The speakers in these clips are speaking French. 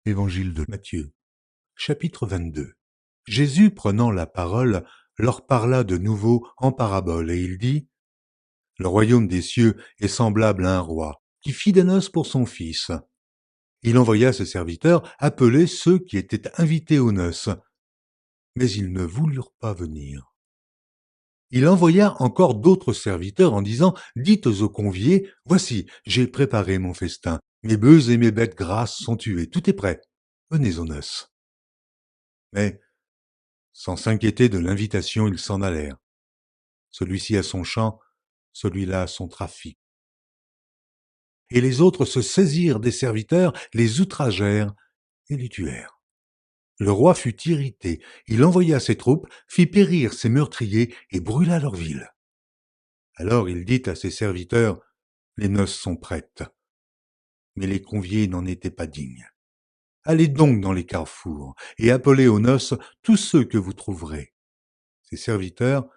Évangile de Matthieu, chapitre 22. Jésus, prenant la parole, leur parla de nouveau en parabole, et il dit : Le royaume des cieux est semblable à un roi, qui fit des noces pour son fils. Il envoya ses serviteurs appeler ceux qui étaient invités aux noces, mais ils ne voulurent pas venir. Il envoya encore d'autres serviteurs en disant : Dites aux conviés, voici, j'ai préparé mon festin, mes bœufs et mes bêtes grasses sont tués, tout est prêt, venez aux noces. Mais, sans s'inquiéter de l'invitation, ils s'en allèrent. Celui-ci à son champ, celui-là à son trafic. Et les autres se saisirent des serviteurs, les outragèrent et les tuèrent. Le roi fut irrité, il envoya ses troupes, fit périr ses meurtriers et brûla leur ville. Alors il dit à ses serviteurs : Les noces sont prêtes. Mais les conviés n'en étaient pas dignes. Allez donc dans les carrefours et appelez aux noces tous ceux que vous trouverez. Ses serviteurs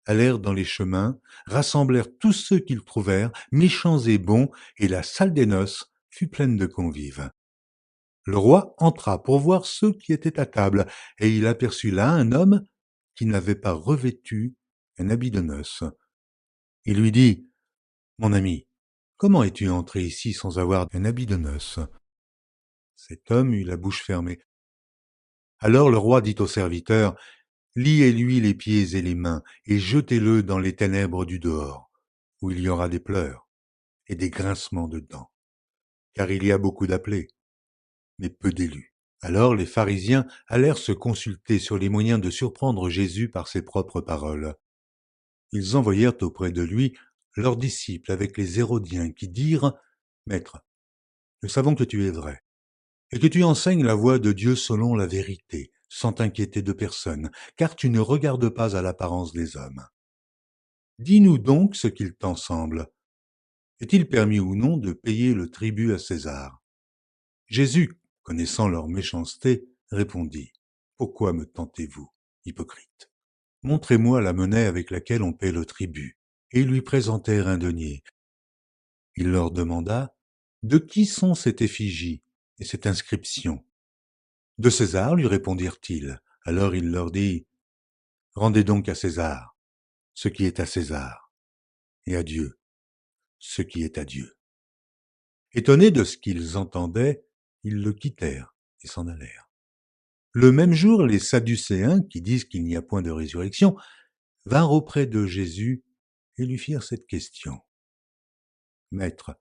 allèrent dans les chemins, rassemblèrent tous ceux qu'ils trouvèrent, méchants et bons, et la salle des noces fut pleine de convives. Le roi entra pour voir ceux qui étaient à table, et il aperçut là un homme qui n'avait pas revêtu un habit de noces. Il lui dit : Mon ami, comment es-tu entré ici sans avoir un habit de noces ? Cet homme eut la bouche fermée. Alors le roi dit aux serviteurs : Liez-lui les pieds et les mains, et jetez-le dans les ténèbres du dehors, où il y aura des pleurs et des grincements de dents, car il y a beaucoup d'appelés, mais peu d'élus. Alors les pharisiens allèrent se consulter sur les moyens de surprendre Jésus par ses propres paroles. Ils envoyèrent auprès de lui leurs disciples avec les Hérodiens qui dirent : Maître, nous savons que tu es vrai, et que tu enseignes la voie de Dieu selon la vérité, sans t'inquiéter de personne, car tu ne regardes pas à l'apparence des hommes. Dis-nous donc ce qu'il t'en semble. Est-il permis ou non de payer le tribut à César ? Jésus, connaissant leur méchanceté, répondit : Pourquoi me tentez-vous, hypocrite ? Montrez-moi la monnaie avec laquelle on paie le tribut. Et ils lui présentèrent un denier. Il leur demanda : De qui sont cette effigie et cette inscription ? De César, lui répondirent-ils. Alors il leur dit : Rendez donc à César ce qui est à César, et à Dieu ce qui est à Dieu. Étonnés de ce qu'ils entendaient, ils le quittèrent et s'en allèrent. Le même jour, les Sadducéens, qui disent qu'il n'y a point de résurrection, vinrent auprès de Jésus et lui firent cette question. Maître,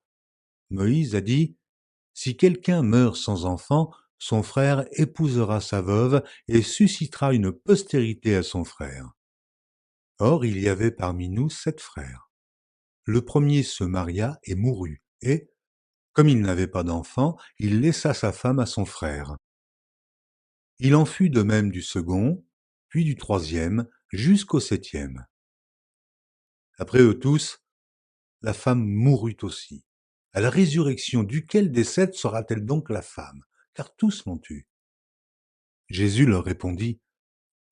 Moïse a dit : Si quelqu'un meurt sans enfant, son frère épousera sa veuve et suscitera une postérité à son frère. Or, il y avait parmi nous 7 frères. Le premier se maria et mourut, et, comme il n'avait pas d'enfant, il laissa sa femme à son frère. Il en fut de même du second, puis du troisième, jusqu'au 7e. Après eux tous, la femme mourut aussi. À la résurrection, duquel des 7 sera-t-elle donc la femme ? Car tous l'ont eue. Jésus leur répondit :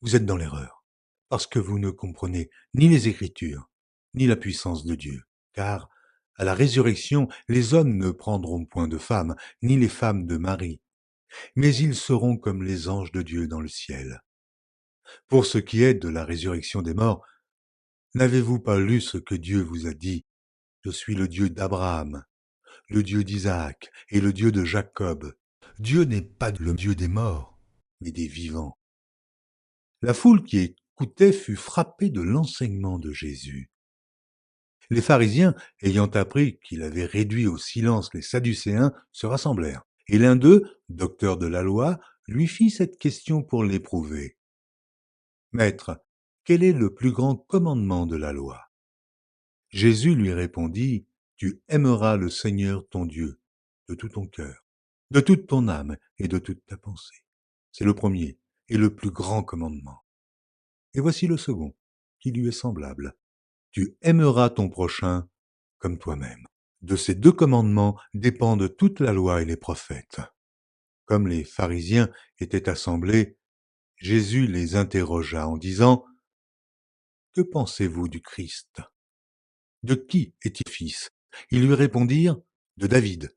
Vous êtes dans l'erreur, parce que vous ne comprenez ni les Écritures, ni la puissance de Dieu. Car, à la résurrection, les hommes ne prendront point de femme, ni les femmes de mari, mais ils seront comme les anges de Dieu dans le ciel. Pour ce qui est de la résurrection des morts, n'avez-vous pas lu ce que Dieu vous a dit ? Je suis le Dieu d'Abraham, le Dieu d'Isaac et le Dieu de Jacob. Dieu n'est pas le Dieu des morts, mais des vivants. La foule qui écoutait fut frappée de l'enseignement de Jésus. Les pharisiens, ayant appris qu'il avait réduit au silence les Sadducéens, se rassemblèrent. Et l'un d'eux, docteur de la loi, lui fit cette question pour l'éprouver. Maître, quel est le plus grand commandement de la loi ? Jésus lui répondit : Tu aimeras le Seigneur ton Dieu de tout ton cœur, de toute ton âme et de toute ta pensée. C'est le premier et le plus grand commandement. Et voici le second, qui lui est semblable. Tu aimeras ton prochain comme toi-même. De ces 2 commandements dépendent toute la loi et les prophètes. Comme les pharisiens étaient assemblés, Jésus les interrogea en disant : Que pensez-vous du Christ ? De qui est-il fils ? Ils lui répondirent : De David.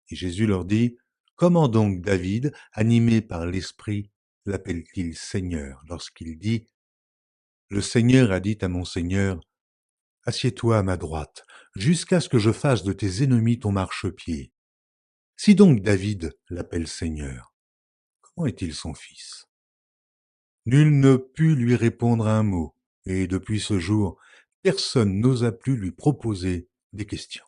Et Jésus leur dit : Comment donc David, animé par l'Esprit, l'appelle-t-il Seigneur lorsqu'il dit « Le Seigneur a dit à mon Seigneur, assieds-toi à ma droite, jusqu'à ce que je fasse de tes ennemis ton marchepied ». Si donc David l'appelle Seigneur, comment est-il son fils? Nul ne put lui répondre un mot, et depuis ce jour, personne n'osa plus lui proposer des questions.